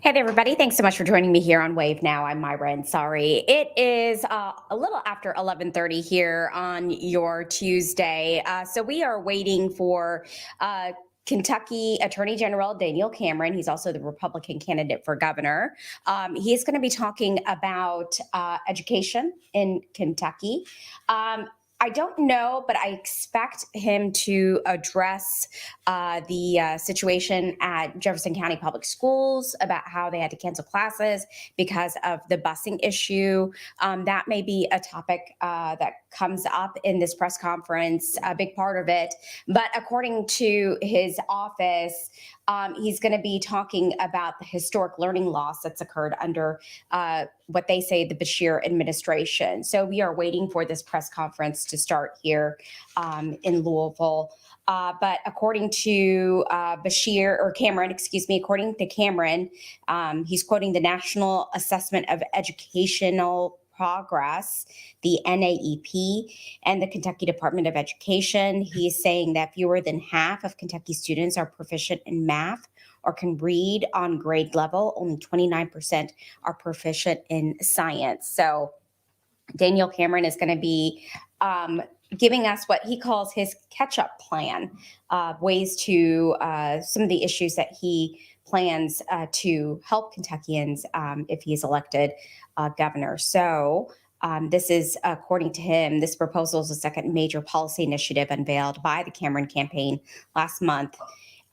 Hey there, everybody. Thanks so much for joining me here on Wave Now. I'm Myra Ansari. It is a little after 11:30 here on your Tuesday. So we are waiting for uh, Kentucky Attorney General Daniel Cameron. He's also the Republican candidate for governor. He's going to be talking about education in Kentucky. I don't know, but I expect him to address the situation at Jefferson County Public Schools about how they had to cancel classes because of the busing issue. That may be a topic that comes up in this press conference, a big part of it. But according to his office, he's going to be talking about the historic learning loss that's occurred under what they say the Beshear administration. So we are waiting for this press conference to start here in Louisville. But according to Beshear or Cameron, excuse me, according to Cameron, he's quoting the National Assessment of Educational Progress, the NAEP, and the Kentucky Department of Education. He's saying that fewer than half of Kentucky students are proficient in math or can read on grade level. Only 29% are proficient in science. So Daniel Cameron is going to be giving us what he calls his catch-up plan, ways to some of the issues that he plans to help Kentuckians if he is elected governor. So this is, according to him, this proposal is the second major policy initiative unveiled by the Cameron campaign last month.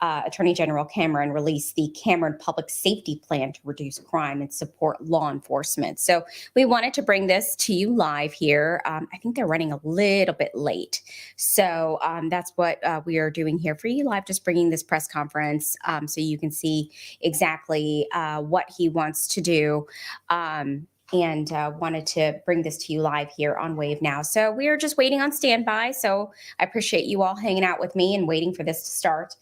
Attorney General Cameron released the Cameron Public Safety Plan to reduce crime and support law enforcement. So we wanted to bring this to you live here. I think they're running a little bit late. So that's what we are doing here for you live, just bringing this press conference so you can see exactly what he wants to do. And wanted to bring this to you live here on Wave Now. So we are just waiting on standby. So I appreciate you all hanging out with me and waiting for this to start.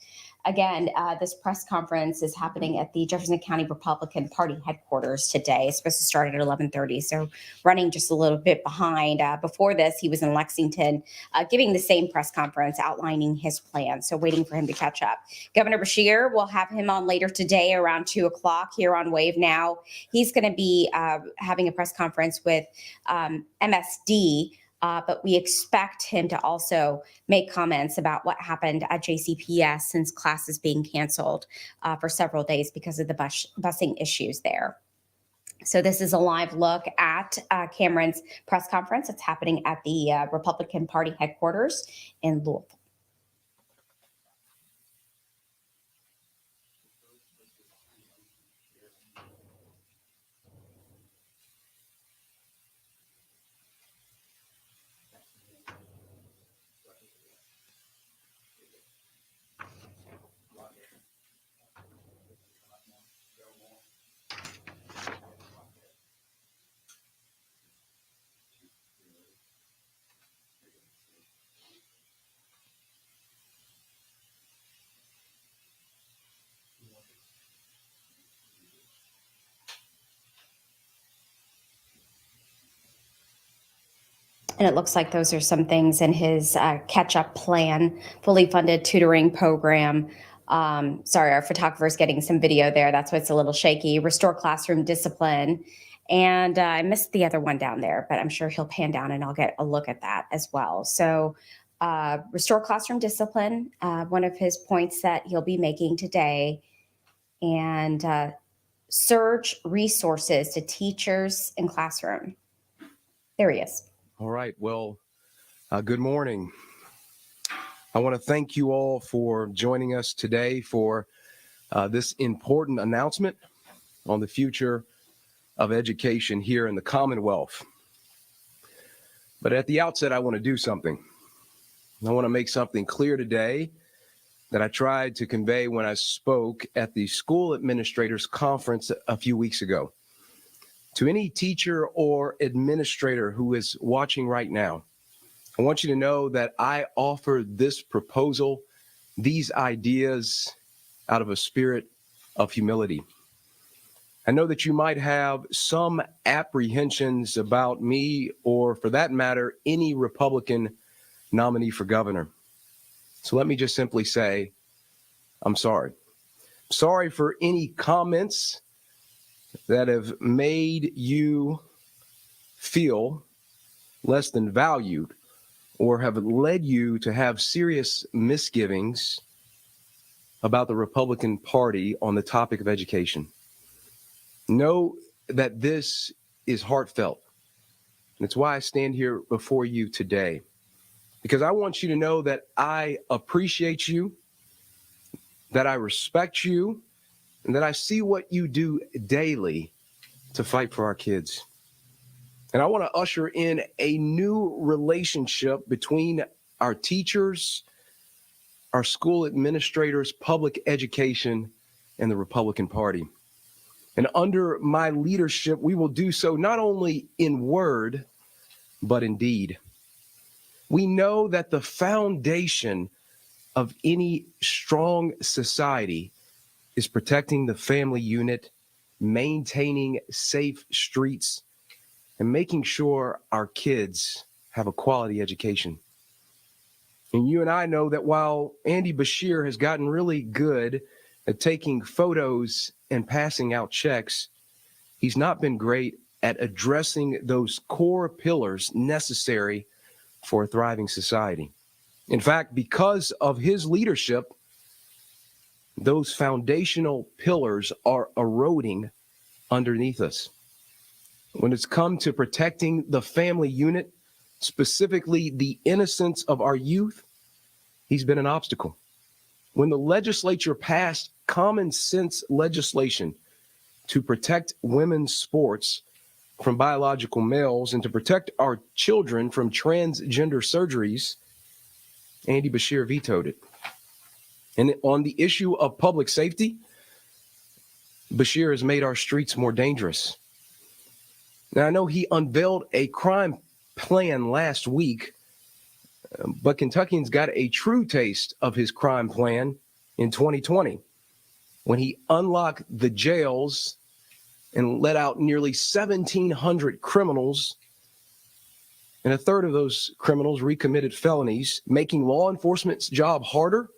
Again, this press conference is happening at the Jefferson County Republican Party headquarters today. It's supposed to start at 11:30, so running just a little bit behind. Before this, he was in Lexington giving the same press conference outlining his plan, so waiting for him to catch up. Governor Beshear, we'll have him on later today around 2 o'clock here on Wave Now. He's going to be having a press conference with MSD, but we expect him to also make comments about what happened at JCPS since classes being canceled for several days because of the busing issues there. So this is a live look at Cameron's press conference. It's happening at the Republican Party headquarters in Louisville. And it looks like those are some things in his catch-up plan, fully funded tutoring program. Sorry, our photographer's getting some video there. That's why it's a little shaky. Restore classroom discipline. And I missed the other one down there, but I'm sure he'll pan down and I'll get a look at that as well. So restore classroom discipline, one of his points that he'll be making today. And surge resources to teachers in classroom. There he is. All right. Well, good morning. I want to thank you all for joining us today for this important announcement on the future of education here in the Commonwealth. But at the outset, I want to do something. I want to make something clear today that I tried to convey when I spoke at the School Administrators Conference a few weeks ago. To any teacher or administrator who is watching right now, I want you to know that I offer this proposal, these ideas, out of a spirit of humility. I know that you might have some apprehensions about me, or for that matter, any Republican nominee for governor. So let me just simply say, I'm sorry. Sorry for any comments that have made you feel less than valued or have led you to have serious misgivings about the Republican Party on the topic of education. Know that this is heartfelt. And it's why I stand here before you today, because I want you to know that I appreciate you, that I respect you, and that I see what you do daily to fight for our kids. And I want to usher in a new relationship between our teachers, our school administrators, public education, and the Republican Party. And under my leadership, we will do so not only in word, but in deed. We know that the foundation of any strong society is protecting the family unit, maintaining safe streets, and making sure our kids have a quality education. And you and I know that while Andy Beshear has gotten really good at taking photos and passing out checks, he's not been great at addressing those core pillars necessary for a thriving society. In fact, because of his leadership, those foundational pillars are eroding underneath us. When it's come to protecting the family unit, specifically the innocence of our youth, he's been an obstacle. When the legislature passed common sense legislation to protect women's sports from biological males and to protect our children from transgender surgeries, Andy Beshear vetoed it. And on the issue of public safety, Beshear has made our streets more dangerous. Now, I know he unveiled a crime plan last week, but Kentuckians got a true taste of his crime plan in 2020 when he unlocked the jails and let out nearly 1,700 criminals, and a third of those criminals recommitted felonies, making law enforcement's job harder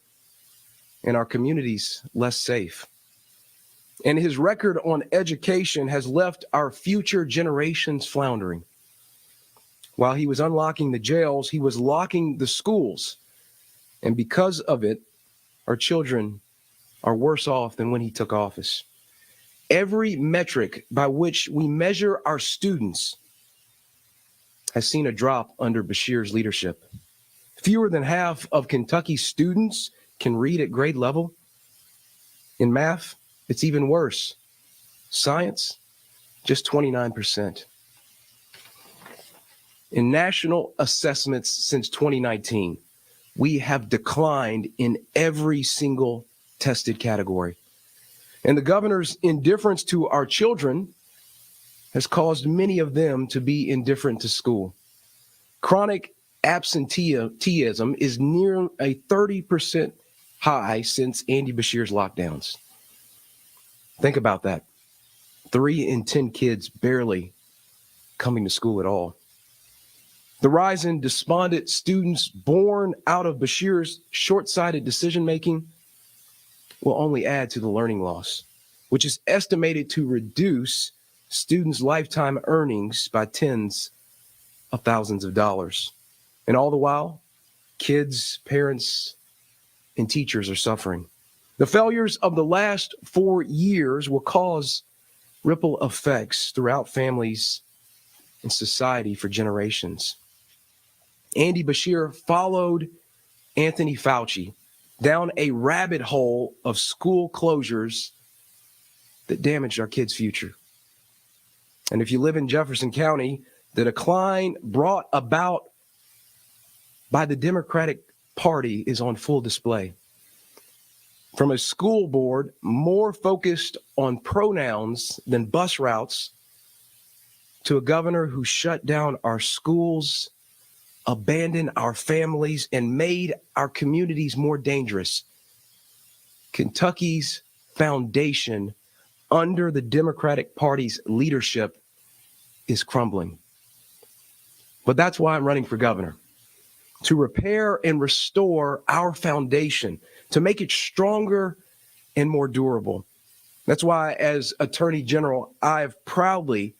and our communities less safe. And his record on education has left our future generations floundering. While he was unlocking the jails, he was locking the schools. And because of it, our children are worse off than when he took office. Every metric by which we measure our students has seen a drop under Beshear's leadership. Fewer than half of Kentucky's students can read at grade level. In math, it's even worse. Science, just 29%. In national assessments since 2019, we have declined in every single tested category. And the governor's indifference to our children has caused many of them to be indifferent to school. Chronic absenteeism is near a 30% high since Andy Beshear's lockdowns. Think about that. 3 in 10 kids barely coming to school at all. The rise in despondent students born out of Beshear's short-sighted decision-making will only add to the learning loss, which is estimated to reduce students' lifetime earnings by tens of thousands of dollars. And all the while, kids, parents, and teachers are suffering. The failures of the last 4 years will cause ripple effects throughout families and society for generations. Andy Beshear followed Anthony Fauci down a rabbit hole of school closures that damaged our kids' future. And if you live in Jefferson County, the decline brought about by the Democratic Party is on full display. From a school board more focused on pronouns than bus routes, to a governor who shut down our schools, abandoned our families, and made our communities more dangerous. Kentucky's foundation under the Democratic Party's leadership is crumbling. But that's why I'm running for governor, to repair and restore our foundation, to make it stronger and more durable. That's why, as Attorney General, I have proudly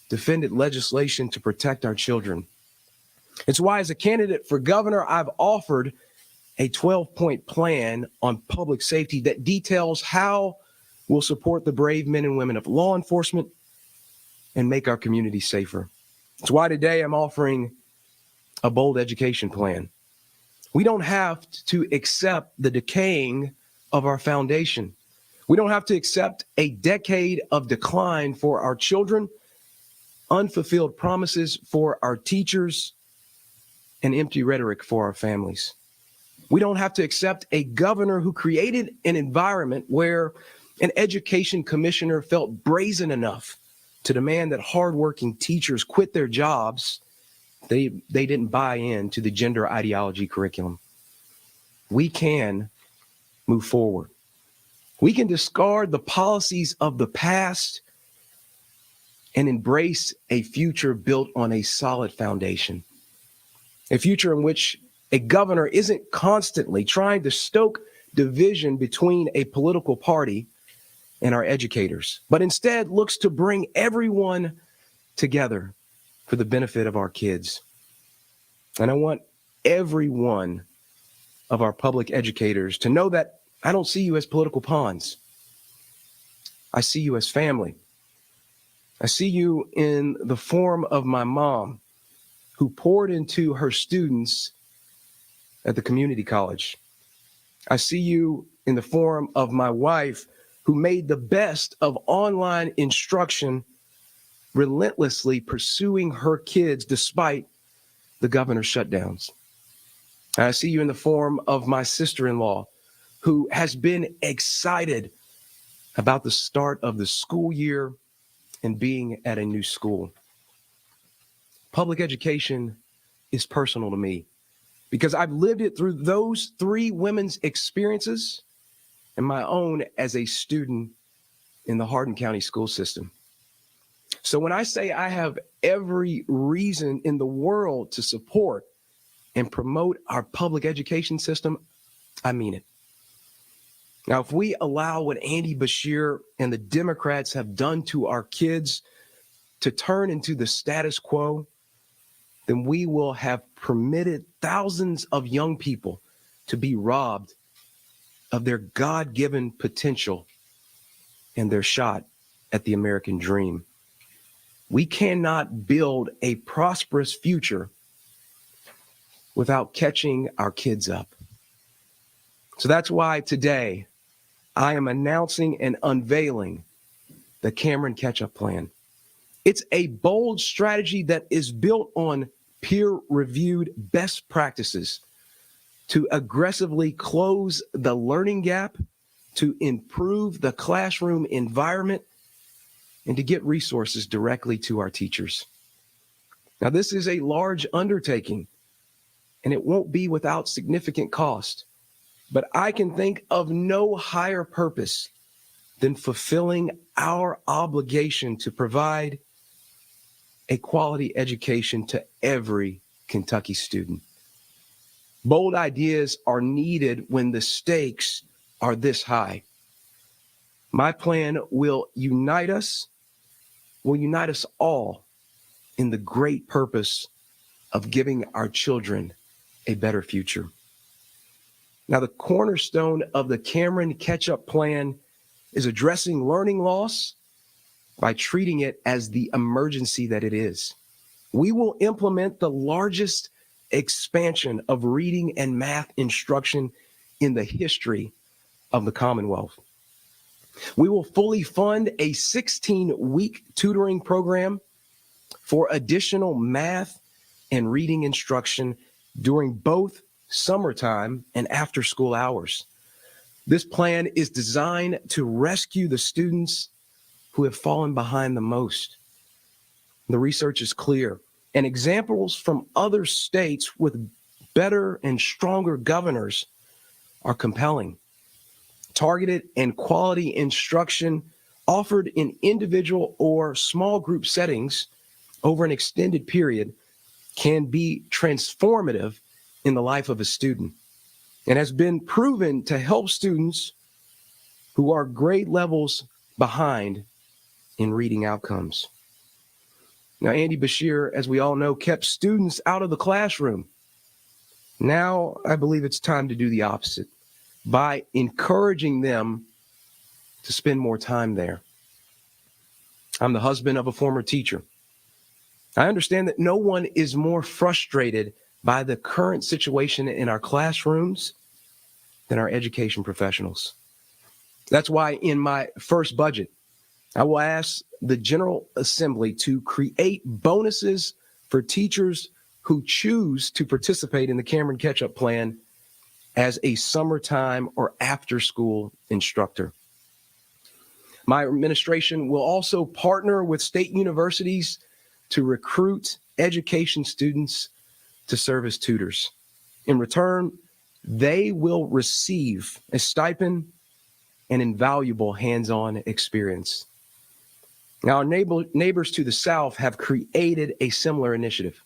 defended legislation to protect our children. It's why, as a candidate for governor, I've offered a 12-point plan on public safety that details how we'll support the brave men and women of law enforcement and make our community safer. It's why today I'm offering a bold education plan. We don't have to accept the decaying of our foundation. We don't have to accept a decade of decline for our children, unfulfilled promises for our teachers, and empty rhetoric for our families. We don't have to accept a governor who created an environment where an education commissioner felt brazen enough to demand that hardworking teachers quit their jobs. They didn't buy into the gender ideology curriculum. We can move forward. We can discard the policies of the past and embrace a future built on a solid foundation. A future in which a governor isn't constantly trying to stoke division between a political party and our educators, but instead looks to bring everyone together for the benefit of our kids. And I want every one of our public educators to know that I don't see you as political pawns. I see you as family. I see you in the form of my mom, who poured into her students at the community college. I see you in the form of my wife, who made the best of online instruction, relentlessly pursuing her kids despite the governor's shutdowns. And I see you in the form of my sister-in-law, who has been excited about the start of the school year and being at a new school. Public education is personal to me because I've lived it through those three women's experiences and my own as a student in the Hardin County school system. So when I say I have every reason in the world to support and promote our public education system, I mean it. Now, if we allow what Andy Beshear and the Democrats have done to our kids to turn into the status quo, then we will have permitted thousands of young people to be robbed of their God-given potential and their shot at the American dream. We cannot build a prosperous future without catching our kids up. So that's why today I am announcing and unveiling the Cameron Catch-Up Plan. It's a bold strategy that is built on peer-reviewed best practices to aggressively close the learning gap, to improve the classroom environment, and to get resources directly to our teachers. Now, this is a large undertaking, and it won't be without significant cost, but I can think of no higher purpose than fulfilling our obligation to provide a quality education to every Kentucky student. Bold ideas are needed when the stakes are this high. My plan will unite us all in the great purpose of giving our children a better future. Now, the cornerstone of the Cameron Catch-Up Plan is addressing learning loss by treating it as the emergency that it is. We will implement the largest expansion of reading and math instruction in the history of the Commonwealth. We will fully fund a 16-week tutoring program for additional math and reading instruction during both summertime and after school hours. This plan is designed to rescue the students who have fallen behind the most. The research is clear, and examples from other states with better and stronger governors are compelling. Targeted and quality instruction offered in individual or small group settings over an extended period can be transformative in the life of a student and has been proven to help students who are grade levels behind in reading outcomes. Now, Andy Beshear, as we all know, kept students out of the classroom. Now, I believe it's time to do the opposite by encouraging them to spend more time there. I'm the husband of a former teacher. I understand that no one is more frustrated by the current situation in our classrooms than our education professionals. That's why in my first budget, I will ask the General Assembly to create bonuses for teachers who choose to participate in the Cameron Catch-Up Plan as a summertime or after-school instructor. My administration will also partner with state universities to recruit education students to serve as tutors. In return, they will receive a stipend and invaluable hands-on experience. Now, our neighbors to the south have created a similar initiative.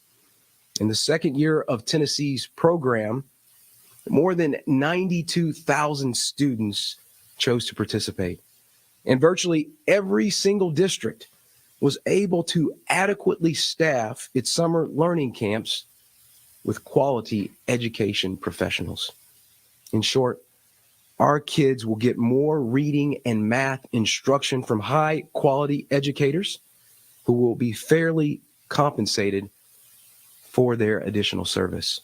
In the second year of Tennessee's program, more than 92,000 students chose to participate. And virtually every single district was able to adequately staff its summer learning camps with quality education professionals. In short, our kids will get more reading and math instruction from high-quality educators who will be fairly compensated for their additional service.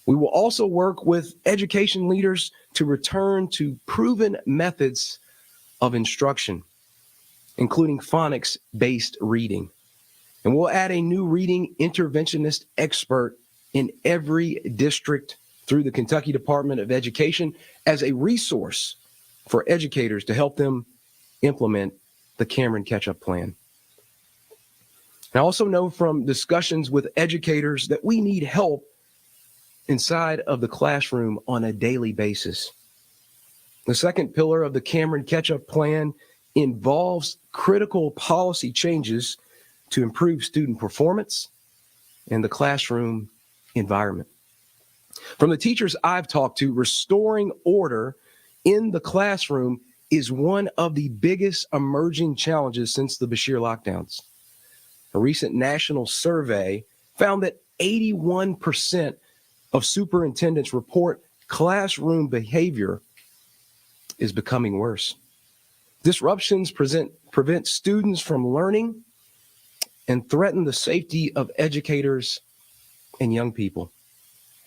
We will also work with education leaders to return to proven methods of instruction, including phonics-based reading. And we'll add a new reading interventionist expert in every district through the Kentucky Department of Education as a resource for educators to help them implement the Cameron Catch-Up Plan. I also know from discussions with educators that we need help inside of the classroom on a daily basis. The second pillar of the Cameron Catch-Up Plan involves critical policy changes to improve student performance and the classroom environment. From the teachers I've talked to, restoring order in the classroom is one of the biggest emerging challenges since the Beshear lockdowns. A recent national survey found that 81% of superintendents report classroom behavior is becoming worse. Disruptions prevent students from learning and threaten the safety of educators and young people.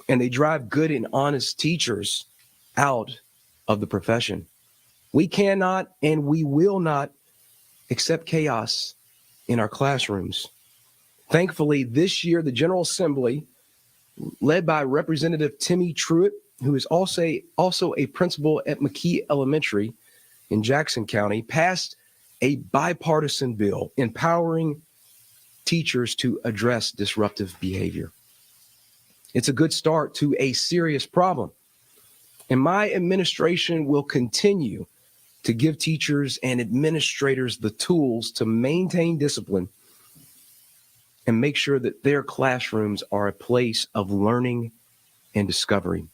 And they drive good and honest teachers out of the profession. We cannot and we will not accept chaos in our classrooms. Thankfully, this year, the General Assembly, led by Representative Timmy Truitt, who is also a principal at McKee Elementary in Jackson County, passed a bipartisan bill empowering teachers to address disruptive behavior. It's a good start to a serious problem. And my administration will continue to give teachers and administrators the tools to maintain discipline and make sure that their classrooms are a place of learning and discovery.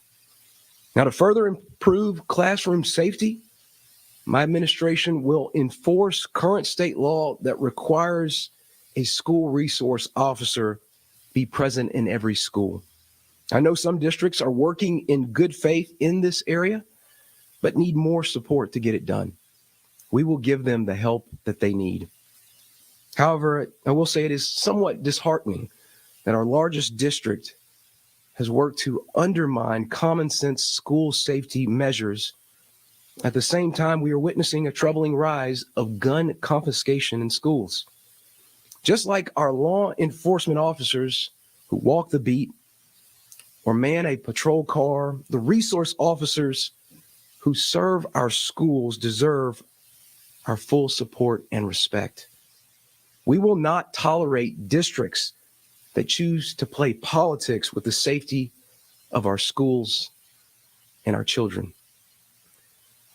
Now, to further improve classroom safety, my administration will enforce current state law that requires a school resource officer be present in every school. I know some districts are working in good faith in this area, but need more support to get it done. We will give them the help that they need. However, I will say it is somewhat disheartening that our largest district has worked to undermine common sense school safety measures. At the same time, we are witnessing a troubling rise of gun confiscation in schools. Just like our law enforcement officers who walk the beat or man a patrol car, the resource officers who serve our schools deserve our full support and respect. We will not tolerate districts that choose to play politics with the safety of our schools and our children.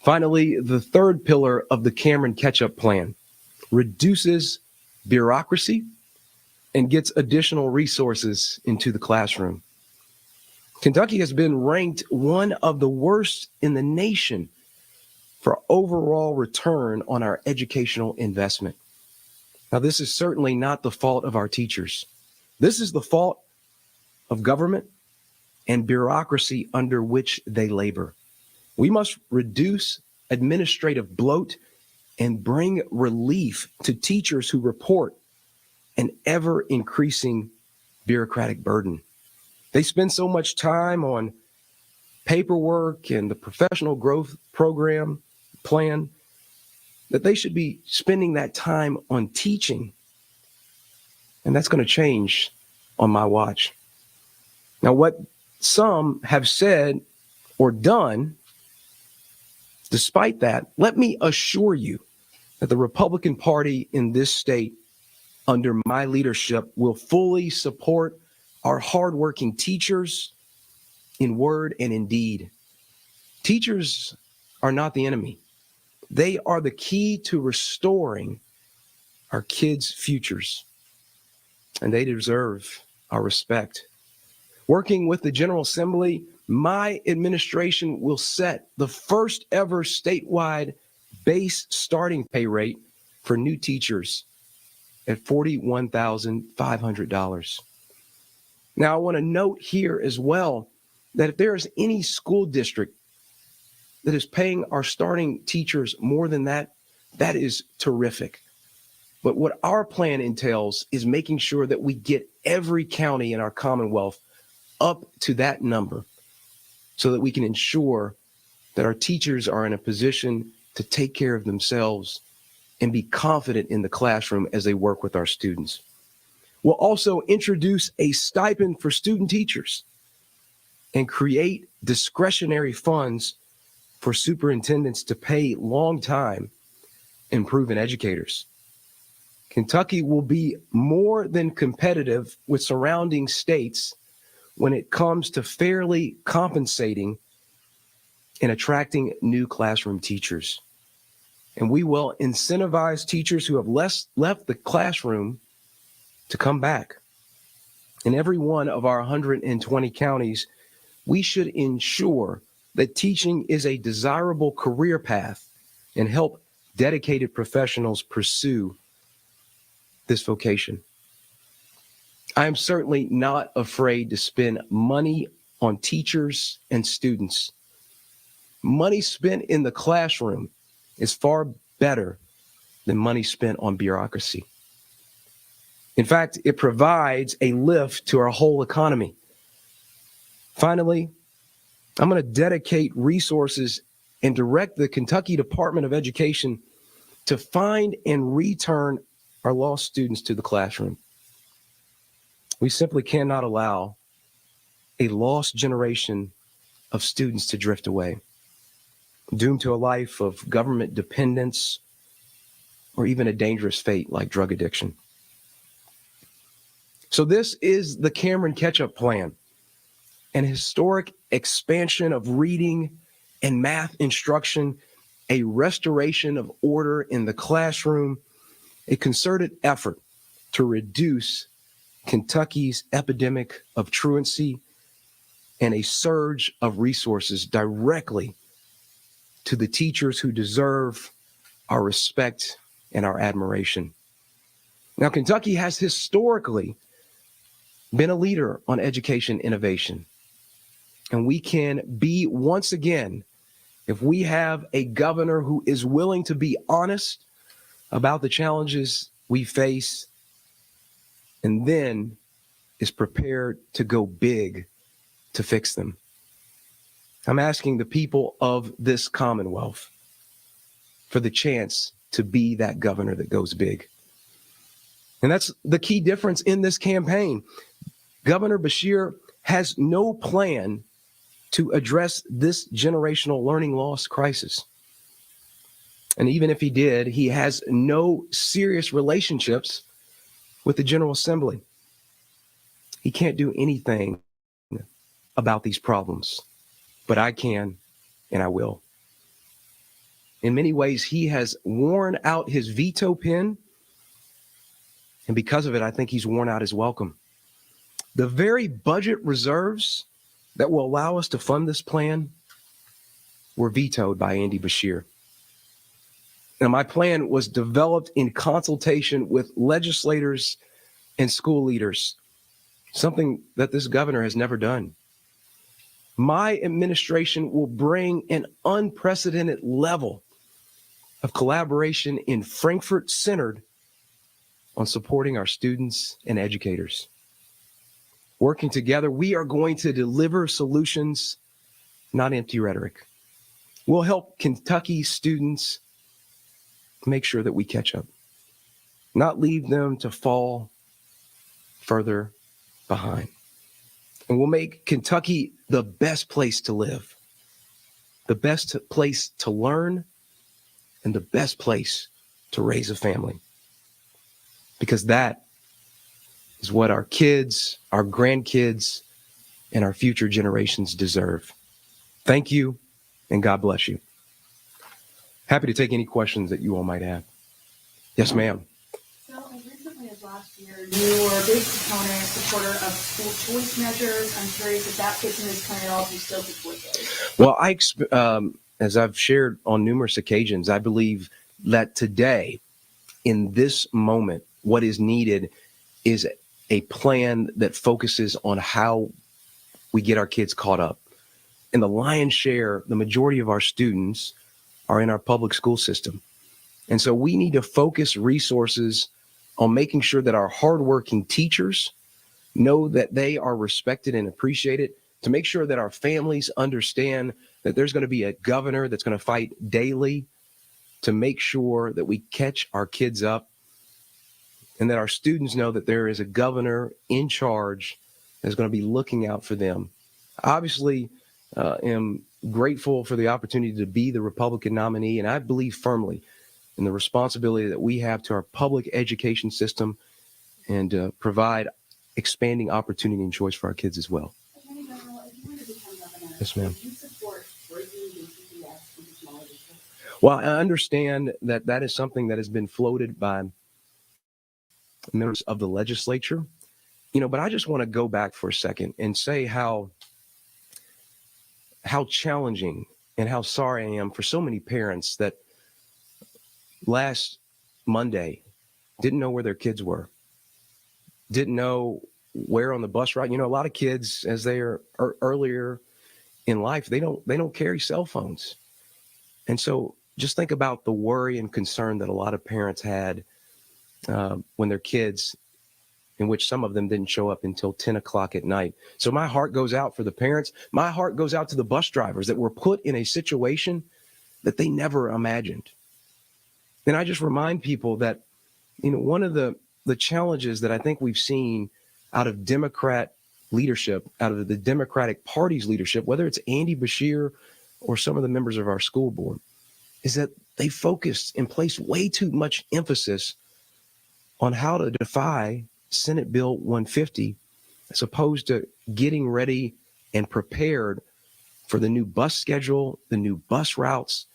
Finally, the third pillar of the Cameron Catch-Up Plan reduces bureaucracy and gets additional resources into the classroom. Kentucky has been ranked one of the worst in the nation for overall return on our educational investment. Now, this is certainly not the fault of our teachers. This is the fault of government and bureaucracy under which they labor. We must reduce administrative bloat and bring relief to teachers who report an ever increasing bureaucratic burden. They spend so much time on paperwork and the professional growth program plan that they should be spending that time on teaching. And that's going to change on my watch. Now, what some have said or done, despite that, let me assure you that the Republican Party in this state under my leadership will fully support our hardworking teachers in word and in deed. Teachers are not the enemy. They are the key to restoring our kids' futures, and they deserve our respect. Working with the General Assembly, my administration will set the first ever statewide base starting pay rate for new teachers at $41,500. Now, I want to note here as well that if there is any school district that is paying our starting teachers more than that, that is terrific. But what our plan entails is making sure that we get every county in our Commonwealth up to that number so that we can ensure that our teachers are in a position to take care of themselves and be confident in the classroom as they work with our students. We'll also introduce a stipend for student teachers and create discretionary funds for superintendents to pay long-time and proven educators. Kentucky will be more than competitive with surrounding states when it comes to fairly compensating and attracting new classroom teachers. And we will incentivize teachers who have left the classroom to come back. In every one of our 120 counties, we should ensure that teaching is a desirable career path and help dedicated professionals pursue this vocation. I am certainly not afraid to spend money on teachers and students. Money spent in the classroom is far better than money spent on bureaucracy. In fact, it provides a lift to our whole economy. Finally, I'm going to dedicate resources and direct the Kentucky Department of Education to find and return our lost students to the classroom. We simply cannot allow a lost generation of students to drift away, doomed to a life of government dependence or even a dangerous fate like drug addiction. So this is the Cameron Catch-Up Plan, an historic expansion of reading and math instruction, a restoration of order in the classroom, a concerted effort to reduce Kentucky's epidemic of truancy, and a surge of resources directly to the teachers who deserve our respect and our admiration. Now, Kentucky has historically been a leader on education innovation, and we can be once again if we have a governor who is willing to be honest about the challenges we face and then is prepared to go big to fix them. I'm asking the people of this Commonwealth for the chance to be that governor that goes big. And that's the key difference in this campaign. Governor Beshear has no plan to address this generational learning loss crisis. And even if he did, he has no serious relationships with the General Assembly. He can't do anything about these problems, but I can and I will. In many ways, he has worn out his veto pen, and because of it, I think he's worn out his welcome. The very budget reserves that will allow us to fund this plan were vetoed by Andy Beshear. Now, my plan was developed in consultation with legislators and school leaders, something that this governor has never done. My administration will bring an unprecedented level of collaboration in Frankfort centered on supporting our students and educators. Working together, we are going to deliver solutions, not empty rhetoric. We'll help Kentucky students make sure that we catch up, not leave them to fall further behind. And we'll make Kentucky the best place to live, the best place to learn, and the best place to raise a family. Because that is what our kids, our grandkids, and our future generations deserve. Thank you, and God bless you. Happy to take any questions that you all might have. Yes, ma'am. So as recently as last year, you were a big proponent, supporter of school choice measures. I'm curious if that fits in this plan at all, if you still support those. Well, as I've shared on numerous occasions, I believe that today, in this moment, what is needed is a plan that focuses on how we get our kids caught up. And the lion's share, the majority of our students are in our public school system. And so we need to focus resources on making sure that our hardworking teachers know that they are respected and appreciated, to make sure that our families understand that there's going to be a governor that's going to fight daily to make sure that we catch our kids up, and that our students know that there is a governor in charge that's going to be looking out for them. Obviously, am grateful for the opportunity to be the Republican nominee, and I believe firmly in the responsibility that we have to our public education system and provide expanding opportunity and choice for our kids as well. Attorney General, if you were to become governor, Yes, ma'am. would you support breaking the CPS into smaller districts? Well, I understand that that is something that has been floated by members of the legislature, but I just want to go back for a second and say how challenging and how sorry I am for so many parents that last Monday didn't know where their kids were, didn't know where on the bus route. A lot of kids, as they are earlier in life, they don't carry cell phones. And so just think about the worry and concern that a lot of parents had when their kids, in which some of them didn't show up until 10 o'clock at night. So my heart goes out for the parents. My heart goes out to the bus drivers that were put in a situation that they never imagined. And I just remind people that, one of the challenges that I think we've seen out of Democrat leadership, out of the Democratic Party's leadership, whether it's Andy Beshear or some of the members of our school board, is that they focused and placed way too much emphasis on how to defy Senate Bill 150, as opposed to getting ready and prepared for the new bus schedule, the new bus routes.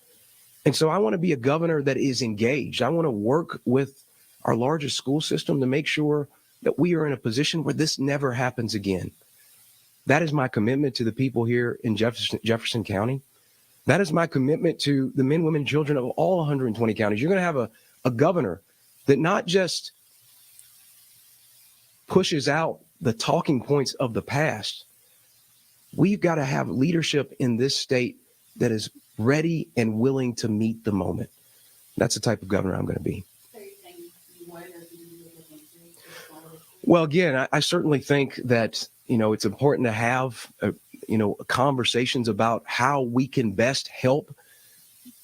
And so I want to be a governor that is engaged. I want to work with our largest school system to make sure that we are in a position where this never happens again. That is my commitment to the people here in Jefferson County. That is my commitment to the men, women, and children of all 120 counties. You're going to have a governor that not just pushes out the talking points of the past. We've got to have leadership in this state that is ready and willing to meet the moment. That's the type of governor I'm going to be. So you're saying you want to be looking into smaller districts? Well, again, I certainly think that, it's important to have, conversations about how we can best help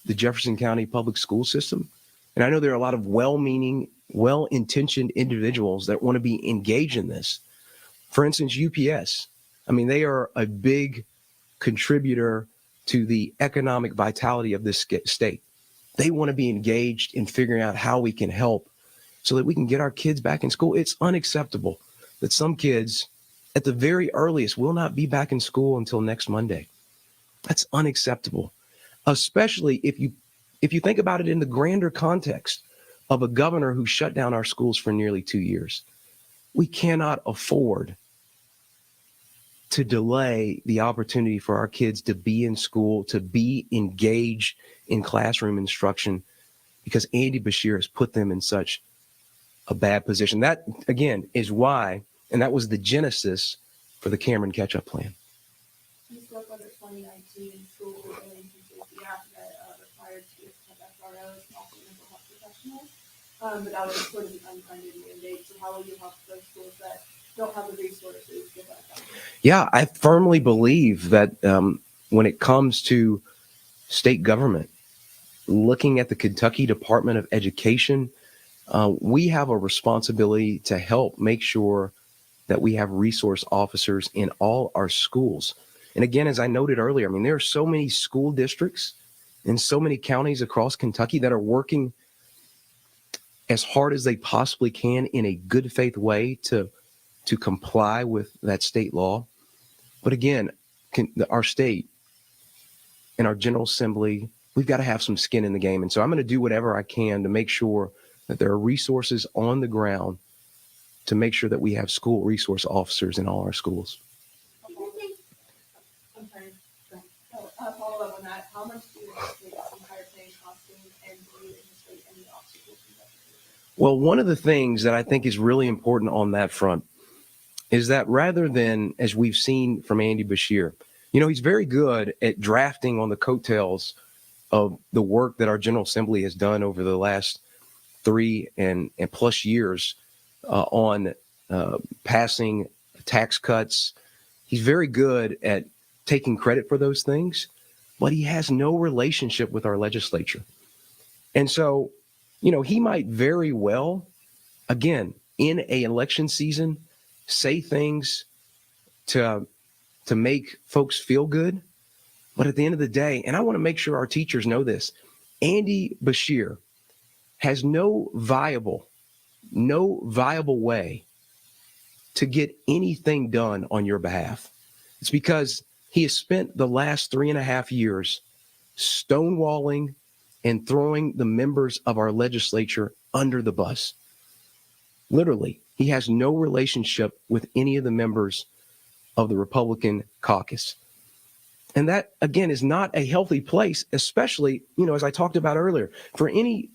the Jefferson County public school system. And I know there are a lot of well-meaning, well-intentioned individuals that want to be engaged in this. For instance, UPS. They are a big contributor to the economic vitality of this state. They want to be engaged in figuring out how we can help so that we can get our kids back in school. It's unacceptable that some kids, at the very earliest, will not be back in school until next Monday. That's unacceptable, especially if you think about it in the grander context of a governor who shut down our schools for nearly 2 years. We cannot afford to delay the opportunity for our kids to be in school, to be engaged in classroom instruction. because Andy Beshear has put them in such a bad position. That, again, is why, and that was the genesis for the Cameron catch-up plan. You spoke of the 2019 School Resilience and Safety Act that required students to have SROs and also mental health professionals. But that was sort of an unfunded mandate. So how will you help those schools that don't have the resources get that done? Yeah, I firmly believe that when it comes to state government, looking at the Kentucky Department of Education, we have a responsibility to help make sure that we have resource officers in all our schools. And again, as I noted earlier, I mean, there are so many school districts in so many counties across Kentucky that are working as hard as they possibly can in a good faith way to comply with that state law. But again, our state and our General Assembly, we've got to have some skin in the game. And so I'm going to do whatever I can to make sure that there are resources on the ground to make sure that we have school resource officers in all our schools. I'm sorry. Follow up on that. How much do you anticipate some higher paying costing, and do you anticipate any obstacles from that? Well, one of the things that I think is really important on that front is that rather than, as we've seen from Andy Beshear, he's very good at drafting on the coattails of the work that our General Assembly has done over the last 3 and plus years on passing tax cuts. He's very good at taking credit for those things, but he has no relationship with our legislature. And so, he might very well, again, in an election season, say things to make folks feel good. But at the end of the day, and I want to make sure our teachers know this, Andy Beshear has no viable way to get anything done on your behalf. It's because he has spent the last 3.5 years stonewalling and throwing the members of our legislature under the bus. Literally, he has no relationship with any of the members of the Republican caucus. And that, again, is not a healthy place, especially, as I talked about earlier, for any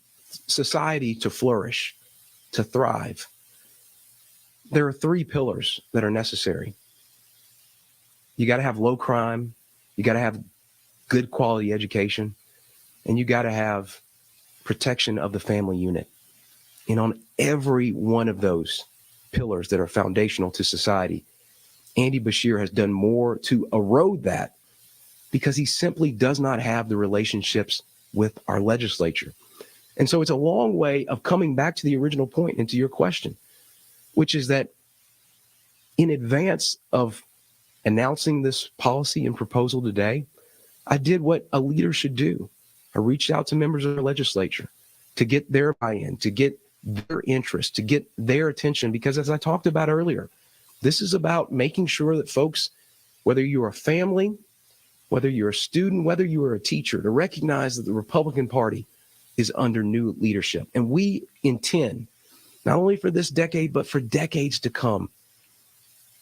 society to flourish, to thrive. There are 3 pillars that are necessary. You got to have low crime, you got to have good quality education, and you got to have protection of the family unit. And on every one of those pillars that are foundational to society, Andy Beshear has done more to erode that because he simply does not have the relationships with our legislature. And so it's a long way of coming back to the original point and to your question, which is that in advance of announcing this policy and proposal today, I did what a leader should do. I reached out to members of the legislature to get their buy-in, to get their interest, to get their attention, because as I talked about earlier, this is about making sure that folks, whether you're a family, whether you're a student, whether you are a teacher, to recognize that the Republican Party is under new leadership. And we intend, not only for this decade, but for decades to come,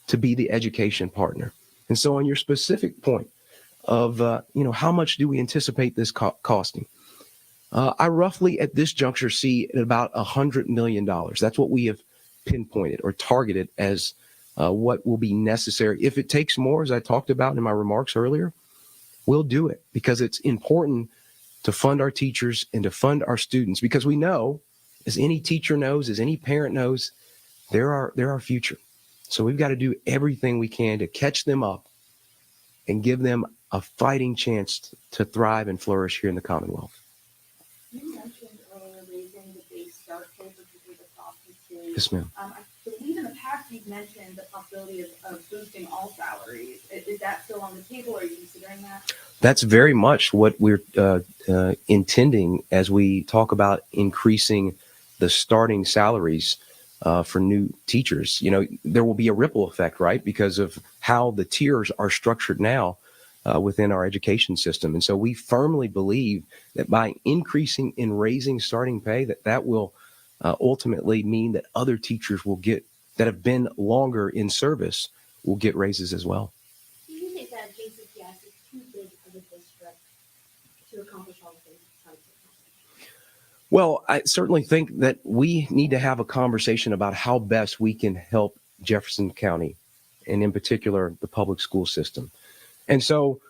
to be the education partner. And so on your specific point of, how much do we anticipate this costing? I roughly at this juncture see at about $100 million. That's what we have pinpointed or targeted as what will be necessary. If it takes more, as I talked about in my remarks earlier, we'll do it because it's important to fund our teachers and to fund our students, because we know, as any teacher knows, as any parent knows, they're our future. So we've got to do everything we can to catch them up and give them a fighting chance to thrive and flourish here in the Commonwealth. You mentioned earlier raising the base start pay for teachers across the state. Yes, ma'am. I believe in the past you've mentioned the possibility of boosting all salaries. Is that still on the table? Are you considering that? That's very much what we're intending as we talk about increasing the starting salaries for new teachers. There will be a ripple effect, right? Because of how the tiers are structured now within our education system. And so we firmly believe that by increasing and raising starting pay, that will ultimately mean that other teachers that have been longer in service will get raises as well. Do you think that JCPS is too big of a district to accomplish all the things it's trying to accomplish? Well, I certainly think that we need to have a conversation about how best we can help Jefferson County, and in particular, the public school system. And so,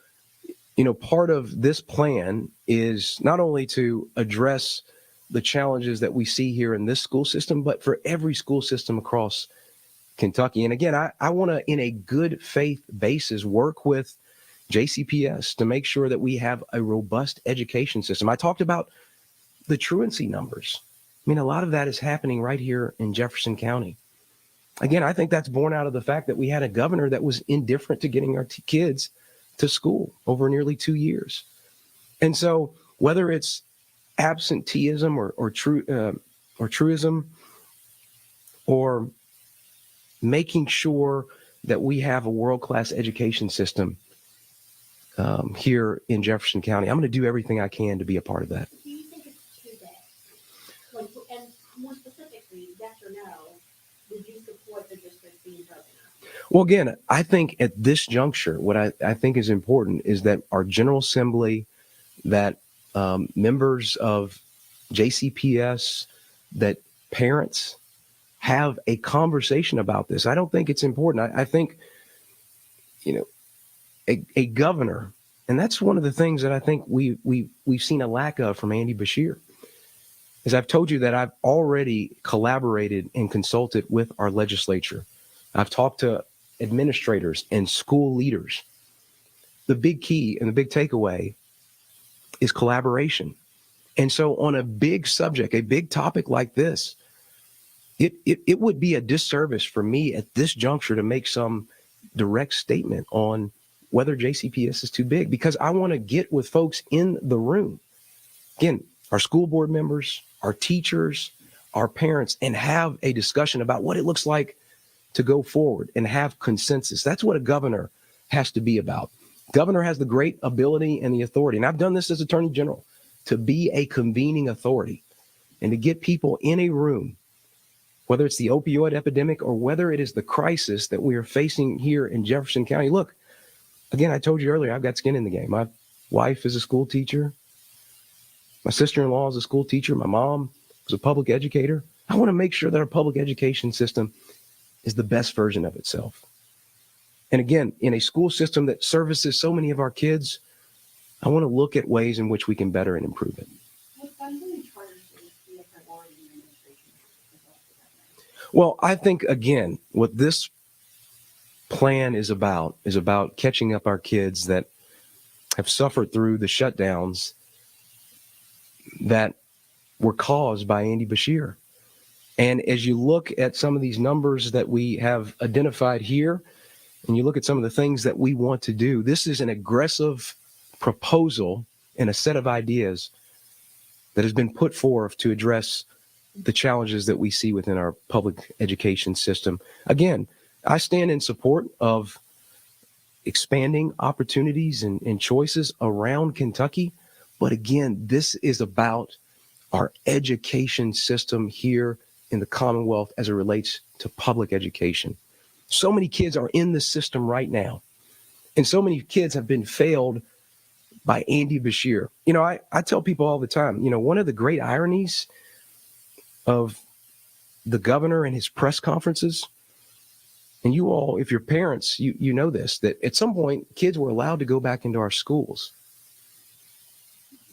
part of this plan is not only to address the challenges that we see here in this school system, but for every school system across Kentucky. And again, I want to, in a good faith basis, work with JCPS to make sure that we have a robust education system. I talked about the truancy numbers. I mean, a lot of that is happening right here in Jefferson County. Again, I think that's born out of the fact that we had a governor that was indifferent to getting our kids to school over nearly 2 years. And so whether it's absenteeism or truism, or making sure that we have a world-class education system here in Jefferson County, I'm going to do everything I can to be a part of that. Do you think it's too bad? Like, and more specifically, yes or no, would you support the district being broken up? Well, again, I think at this juncture, what I think is important is that our General Assembly, that members of JCPS, that parents have a conversation about this. I don't think it's important. I think, a governor, and that's one of the things that I think we've seen a lack of from Andy Beshear. As I've told you, that I've already collaborated and consulted with our legislature. I've talked to administrators and school leaders. The big key and the big takeaway is collaboration. And so on a big subject, a big topic like this, it would be a disservice for me at this juncture to make some direct statement on whether JCPS is too big, because I want to get with folks in the room. Again, our school board members, our teachers, our parents, and have a discussion about what it looks like to go forward and have consensus. That's what a governor has to be about. Governor has the great ability and the authority, and I've done this as Attorney General, to be a convening authority and to get people in a room, whether it's the opioid epidemic or whether it is the crisis that we are facing here in Jefferson County. Look, again, I told you earlier, I've got skin in the game. My wife is a school teacher. My sister-in-law is a school teacher. My mom was a public educator. I want to make sure that our public education system is the best version of itself. And again, in a school system that services so many of our kids, I want to look at ways in which we can better and improve it. Would funding and charter schools be a priority in your administration? Well, I think, again, what this plan is about catching up our kids that have suffered through the shutdowns that were caused by Andy Beshear. And as you look at some of these numbers that we have identified here, and you look at some of the things that we want to do, this is an aggressive proposal and a set of ideas that has been put forth to address the challenges that we see within our public education system. Again, I stand in support of expanding opportunities and choices around Kentucky. But again, this is about our education system here in the Commonwealth as it relates to public education. So many kids are in the system right now, and so many kids have been failed by Andy Beshear. I tell people all the time, one of the great ironies of the governor and his press conferences, and you all, if you're parents, you know this, that at some point kids were allowed to go back into our schools.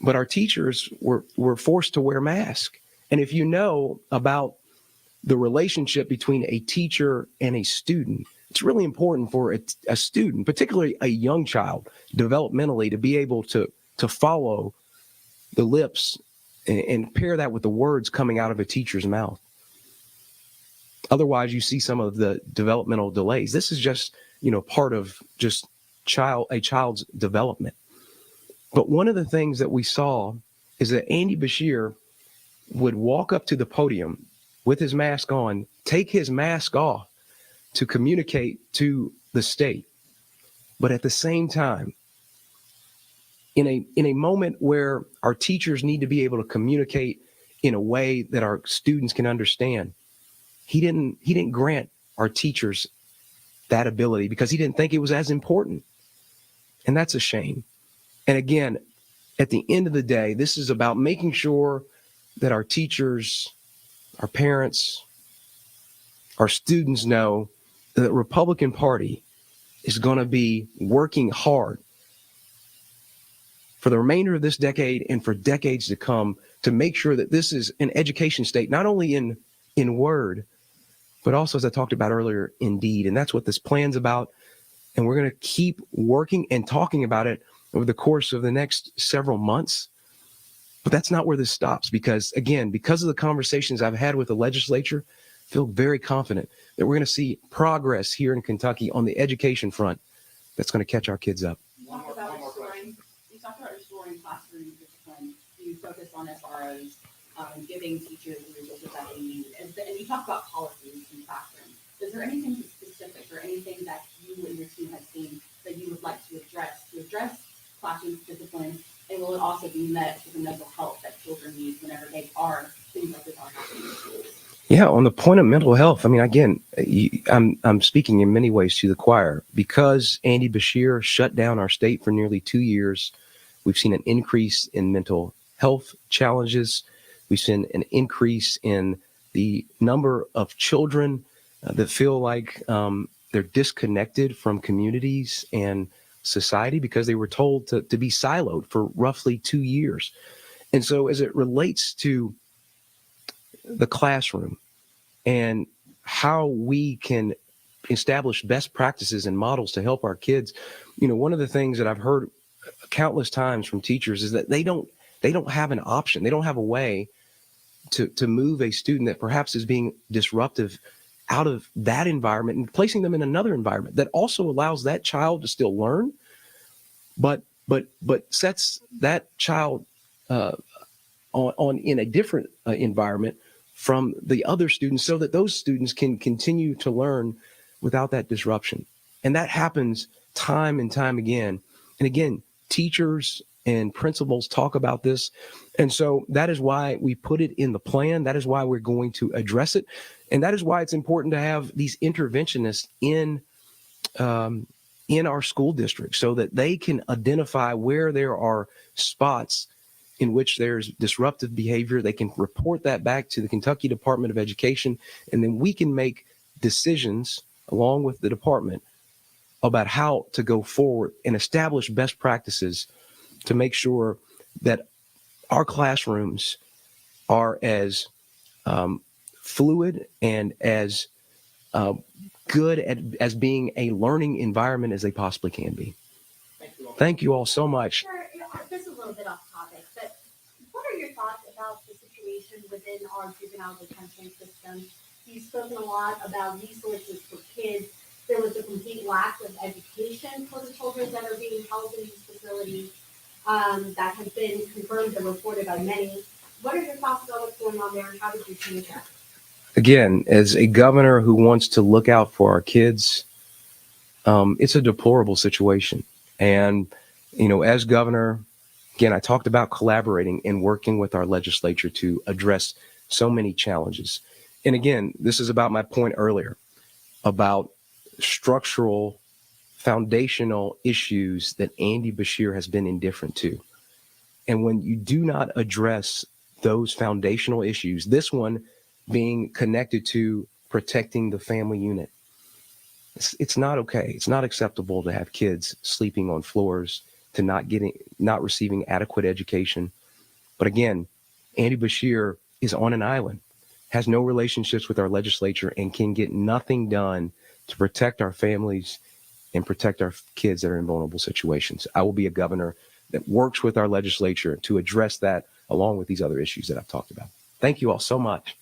But our teachers were forced to wear masks. And if you know about the relationship between a teacher and a student, it's really important for a student, particularly a young child, developmentally, to be able to follow the lips and pair that with the words coming out of a teacher's mouth. Otherwise, you see some of the developmental delays. This is just, part of just a child's development. But one of the things that we saw is that Andy Beshear would walk up to the podium with his mask on, take his mask off to communicate to the state. But at the same time, in a moment where our teachers need to be able to communicate in a way that our students can understand, he didn't grant our teachers that ability because he didn't think it was as important. And that's a shame. And again, at the end of the day, this is about making sure that our teachers, our parents, our students know that the Republican Party is going to be working hard for the remainder of this decade and for decades to come to make sure that this is an education state, not only in word, but also, as I talked about earlier, in deed. And that's what this plan's about. And we're going to keep working and talking about it over the course of the next several months. But that's not where this stops, because, again, because of the conversations I've had with the legislature, I feel very confident that we're going to see progress here in Kentucky on the education front that's going to catch our kids up. You talked about restoring classroom discipline. You focus on SROs, giving teachers the resources that they need. And you talk about policies in classrooms. Is there anything specific or anything that you and your team have seen that you would like to address classroom discipline? And will it also be met with the mental health that children need whenever things like this are happening in schools? Yeah, on the point of mental health, I mean, again, I'm speaking in many ways to the choir. Because Andy Beshear shut down our state for nearly 2 years, we've seen an increase in mental health challenges. We've seen an increase in the number of children that feel like they're disconnected from communities and society because they were told to be siloed for roughly 2 years. And so as it relates to the classroom and how we can establish best practices and models to help our kids, one of the things that I've heard countless times from teachers is that they don't have an option. They don't have a way to move a student that perhaps is being disruptive out of that environment and placing them in another environment that also allows that child to still learn, but sets that child on in a different environment from the other students, so that those students can continue to learn without that disruption. And that happens time and time again. And again, teachers and principals talk about this. And so that is why we put it in the plan. That is why we're going to address it. And that is why it's important to have these interventionists in our school district, so that they can identify where there are spots in which there's disruptive behavior. They can report that back to the Kentucky Department of Education, and then we can make decisions along with the department about how to go forward and establish best practices to make sure that our classrooms are as fluid and as good as being a learning environment as they possibly can be. Thank you all so much. Sure, this is a little bit off topic, but what are your thoughts about the situation within our juvenile detention system? You've spoken a lot about resources for kids. There was a complete lack of education for the children that are being held in these facilities. That has been confirmed and reported by many. What are your thoughts about what's going on there, and how did you change that? Again, as a governor who wants to look out for our kids, it's a deplorable situation. And, as governor, again, I talked about collaborating and working with our legislature to address so many challenges. And again, this is about my point earlier about structural, foundational issues that Andy Beshear has been indifferent to. And when you do not address those foundational issues, this one being connected to protecting the family unit, it's not okay. It's not acceptable to have kids sleeping on floors, to not receiving adequate education. But again, Andy Beshear is on an island, has no relationships with our legislature, and can get nothing done to protect our families and protect our kids that are in vulnerable situations. I will be a governor that works with our legislature to address that, along with these other issues that I've talked about. Thank you all so much.